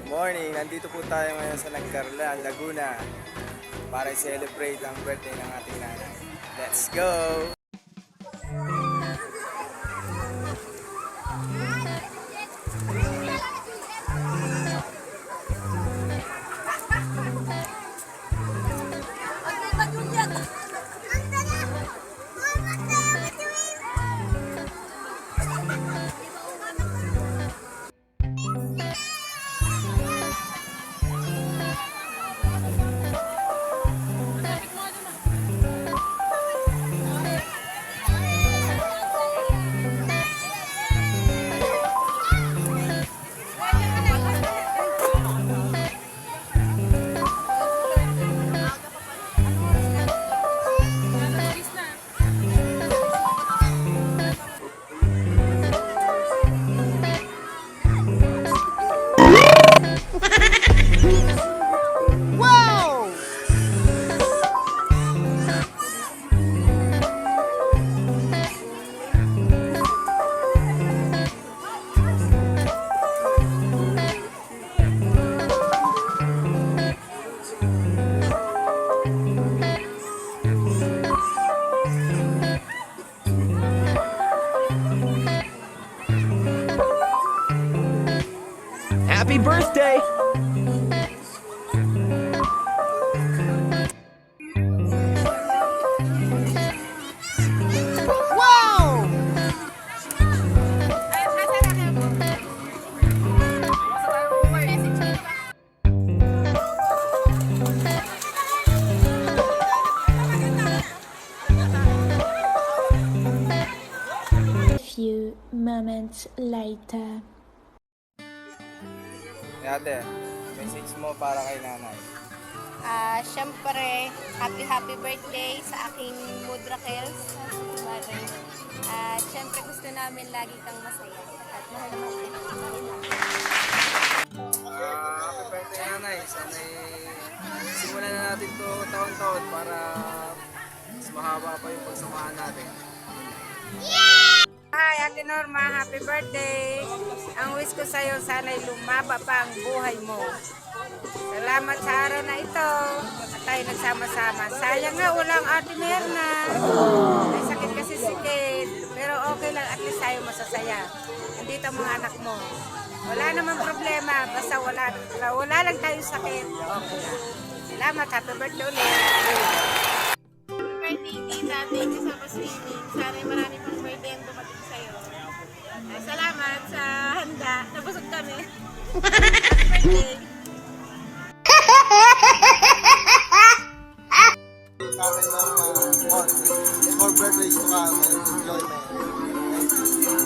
Morning, nandito po tayo ngayon sa Nagcarlan, Laguna para i-celebrate ang birthday ng ating nanay. Let's go! Happy birthday! Wow! A few moments later. Ate, message mo para kay nanay. Siyempre, happy birthday sa aking Mudrakels, si Mother. Siyempre, gusto namin lagi kang masaya. At mahal naman kita. Happy birthday nanay. Sana simulan na natin to taon-taon para mas mahaba pa yung pagsamahan natin. Hi, Ate Norma. Happy birthday. Ang wish ko sa'yo, sana'y lumaba pa ang buhay mo. Salamat sa araw na ito at tayo nagsama-sama. Sayang nga, walang Ate Merna. May sakit kasi si Kate. Pero okay lang, at least tayo masasaya. Nandito ang mga anak mo. Wala namang problema. Basta wala lang tayong sakit. Okay lang. Salamat. Happy birthday ulit. Birthday, Tita. Thank you sa paswimming. Sana marami pang birthday ang dumating sa'yo. Salamat sa handa. Nabusog kami. Happy birthday. More birthdays to come and enjoyment.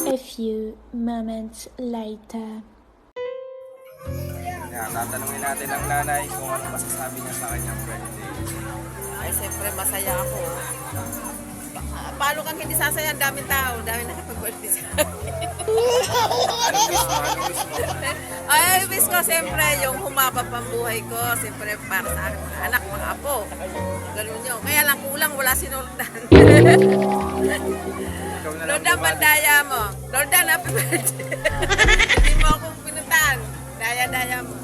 A few moments later. Tatanungin natin ang nanay kung ano masasabi niya sa kanyang birthday. Ay, siyempre masaya ako. Paano kang hindi sasaya? Ang daming tao. Dami nakapag-birthday sa akin. Anong wish mo? Anong wish mo? Ay, wish ko siyempre yung humaba pang buhay ko. Siyempre para sa aking mga anak, mga apo. Ganun yun. Kaya lang kulang, wala si Nordan. Ikaw na lang Nordan, bumati. pandaya mo. Nordan, happy birthday. Hindi mo akong pinuntahan. Daya-daya mo.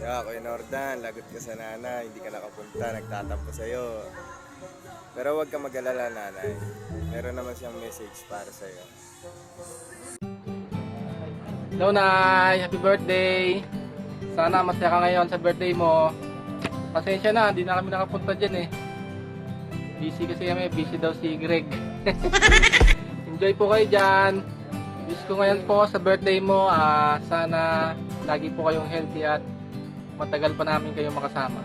Yeah, Kuya Nordan, lagot ka sa nanay, hindi ka nakapunta, nagtatampo sa'yo. Pero huwag ka mag-alala, nanay. Meron naman siyang message para sa'yo. Hello, Nay! Happy birthday! Sana masaya ka ngayon sa birthday mo. Pasensya na, hindi na kami nakapunta dyan eh. Busy kasi kami, busy daw si Greg. Enjoy po kayo dyan. Wish ko ngayon po sa birthday mo, sana lagi po kayong healthy at matagal pa namin kayo makasama.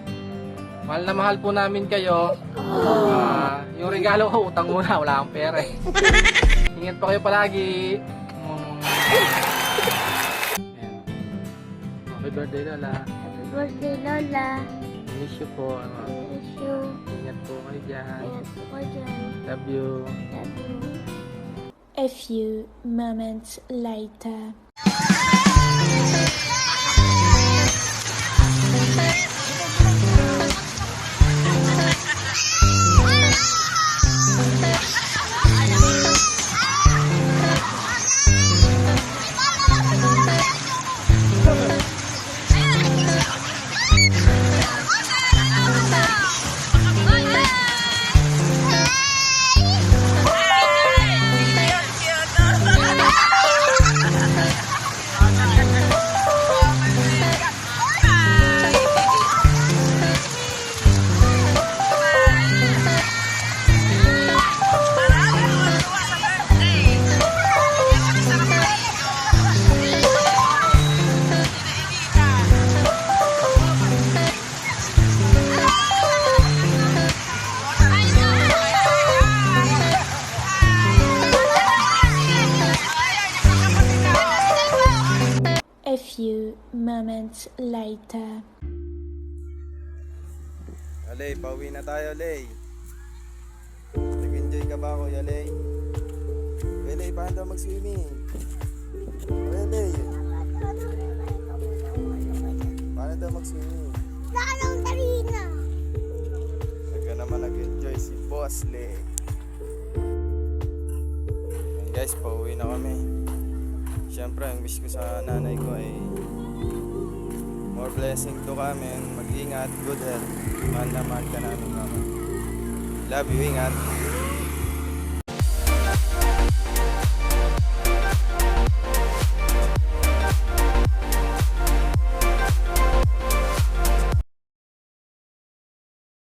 Mahal na mahal po namin kayo. Yung regalo ko, utang muna, wala akong pera eh. Ingat po kayo palagi. Happy birthday, Lola. Happy birthday, Lola. Miss you po. Miss you. Ingat po kayo dyan. Ingat po kayo dyan. Love you. Love you. A few moments later. few moments later. Alay, pauwi na tayo, Lay. Nag-enjoy ka ba, Kuya Lay? Kuya Lay, paano daw mag-swimming? Kuya Lay. Paano daw mag-swimming? Nagka naman nag-enjoy si Boss Lay. And guys, pauwi na kami. Siyempre, ang wish ko sa nanay ko ay more blessing to kami and mag-ingat, good health. Mahal na mahal ka namin, mama. Love you, ingat.